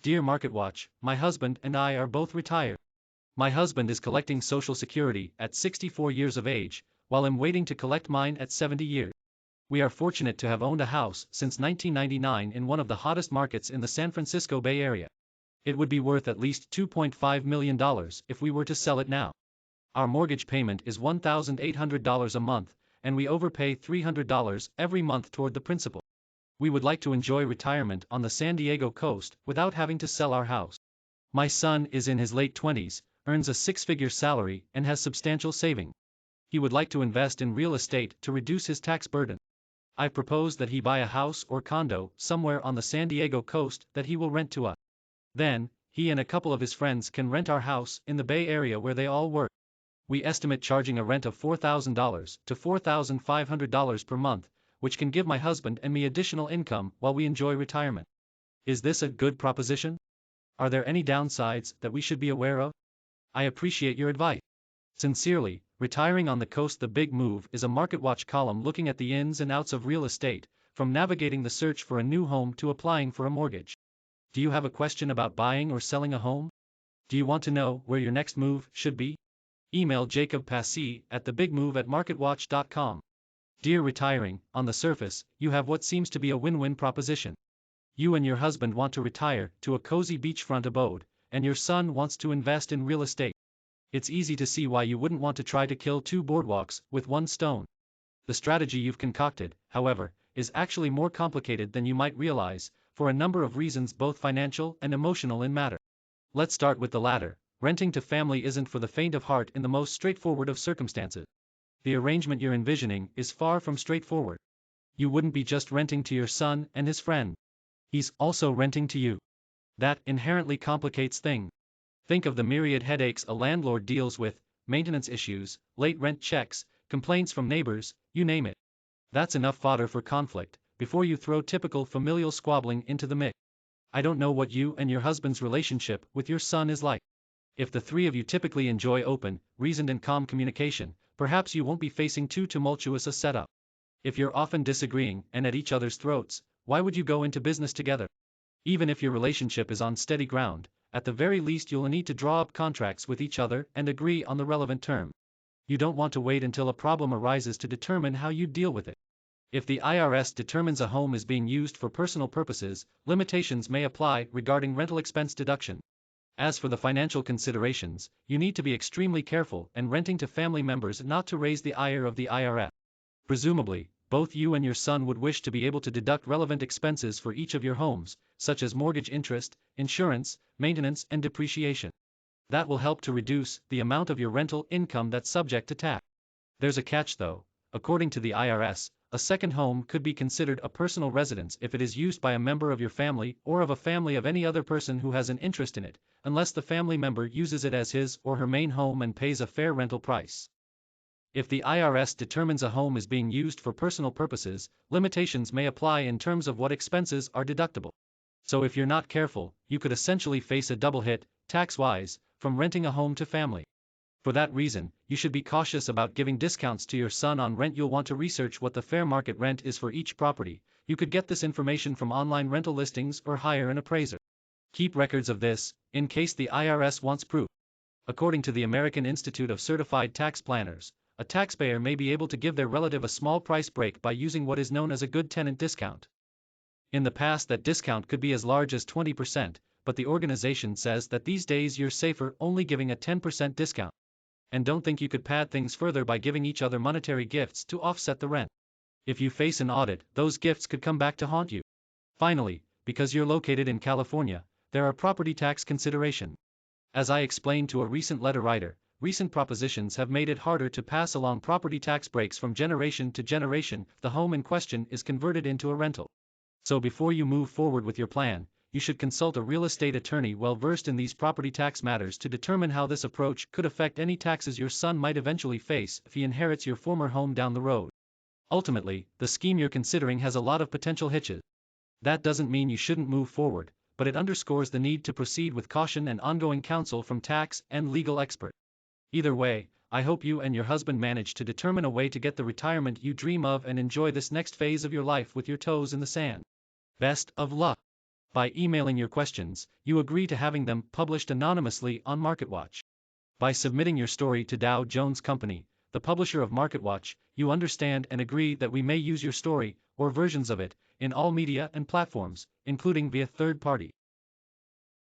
Dear MarketWatch, my husband and I are both retired. My husband is collecting Social Security at 64 years of age, while I'm waiting to collect mine at 70 years. We are fortunate to have owned a house since 1999 in one of the hottest markets in the San Francisco Bay Area. It would be worth at least $2.5 million if we were to sell it now. Our mortgage payment is $1,800 a month, and we overpay $300 every month toward the principal. We would like to enjoy retirement on the San Diego coast without having to sell our house. My son is in his late 20s, earns a six-figure salary and has substantial savings. He would like to invest in real estate to reduce his tax burden. I propose that he buy a house or condo somewhere on the San Diego coast that he will rent to us. Then, he and a couple of his friends can rent our house in the Bay Area where they all work. We estimate charging a rent of $4,000 to $4,500 per month, which can give my husband and me additional income while we enjoy retirement. Is this a good proposition? Are there any downsides that we should be aware of? I appreciate your advice. Sincerely, Retiring on the Coast. The Big Move is a MarketWatch column looking at the ins and outs of real estate, from navigating the search for a new home to applying for a mortgage. Do you have a question about buying or selling a home? Do you want to know where your next move should be? Email Jacob Passy at thebigmove@marketwatch.com. Dear Retiring, on the surface, you have what seems to be a win-win proposition. You and your husband want to retire to a cozy beachfront abode, and your son wants to invest in real estate. It's easy to see why you wouldn't want to try to kill two boardwalks with one stone. The strategy you've concocted, however, is actually more complicated than you might realize, for a number of reasons both financial and emotional in matter. Let's start with the latter. Renting to family isn't for the faint of heart in the most straightforward of circumstances. The arrangement you're envisioning is far from straightforward. You wouldn't be just renting to your son and his friend. He's also renting to you. That inherently complicates things. Think of the myriad headaches a landlord deals with: maintenance issues, late rent checks, complaints from neighbors, you name it. That's enough fodder for conflict, before you throw typical familial squabbling into the mix. I don't know what you and your husband's relationship with your son is like. If the three of you typically enjoy open, reasoned and calm communication, perhaps you won't be facing too tumultuous a setup. If you're often disagreeing and at each other's throats, why would you go into business together? Even if your relationship is on steady ground, at the very least you'll need to draw up contracts with each other and agree on the relevant term. You don't want to wait until a problem arises to determine how you deal with it. If the IRS determines a home is being used for personal purposes, limitations may apply regarding rental expense deduction. As for the financial considerations, you need to be extremely careful and renting to family members not to raise the ire of the IRS. Presumably, both you and your son would wish to be able to deduct relevant expenses for each of your homes, such as mortgage interest, insurance, maintenance and depreciation. That will help to reduce the amount of your rental income that's subject to tax. There's a catch though. According to the IRS, a second home could be considered a personal residence if it is used by a member of your family or of a family of any other person who has an interest in it, unless the family member uses it as his or her main home and pays a fair rental price. If the IRS determines a home is being used for personal purposes, limitations may apply in terms of what expenses are deductible. So if you're not careful, you could essentially face a double hit, tax-wise, from renting a home to family. For that reason, you should be cautious about giving discounts to your son on rent. You'll want to research what the fair market rent is for each property. You could get this information from online rental listings or hire an appraiser. Keep records of this, in case the IRS wants proof. According to the American Institute of Certified Tax Planners, a taxpayer may be able to give their relative a small price break by using what is known as a good tenant discount. In the past, that discount could be as large as 20%, but the organization says that these days you're safer only giving a 10% discount. And don't think you could pad things further by giving each other monetary gifts to offset the rent. If you face an audit, those gifts could come back to haunt you. Finally, because you're located in California, there are property tax considerations. As I explained to a recent letter writer, recent propositions have made it harder to pass along property tax breaks from generation to generation if the home in question is converted into a rental. So before you move forward with your plan, you should consult a real estate attorney well versed in these property tax matters to determine how this approach could affect any taxes your son might eventually face if he inherits your former home down the road. Ultimately, the scheme you're considering has a lot of potential hitches. That doesn't mean you shouldn't move forward, but it underscores the need to proceed with caution and ongoing counsel from tax and legal experts. Either way, I hope you and your husband manage to determine a way to get the retirement you dream of and enjoy this next phase of your life with your toes in the sand. Best of luck. By emailing your questions, you agree to having them published anonymously on MarketWatch. By submitting your story to Dow Jones Company, the publisher of MarketWatch, you understand and agree that we may use your story, or versions of it, in all media and platforms, including via third party.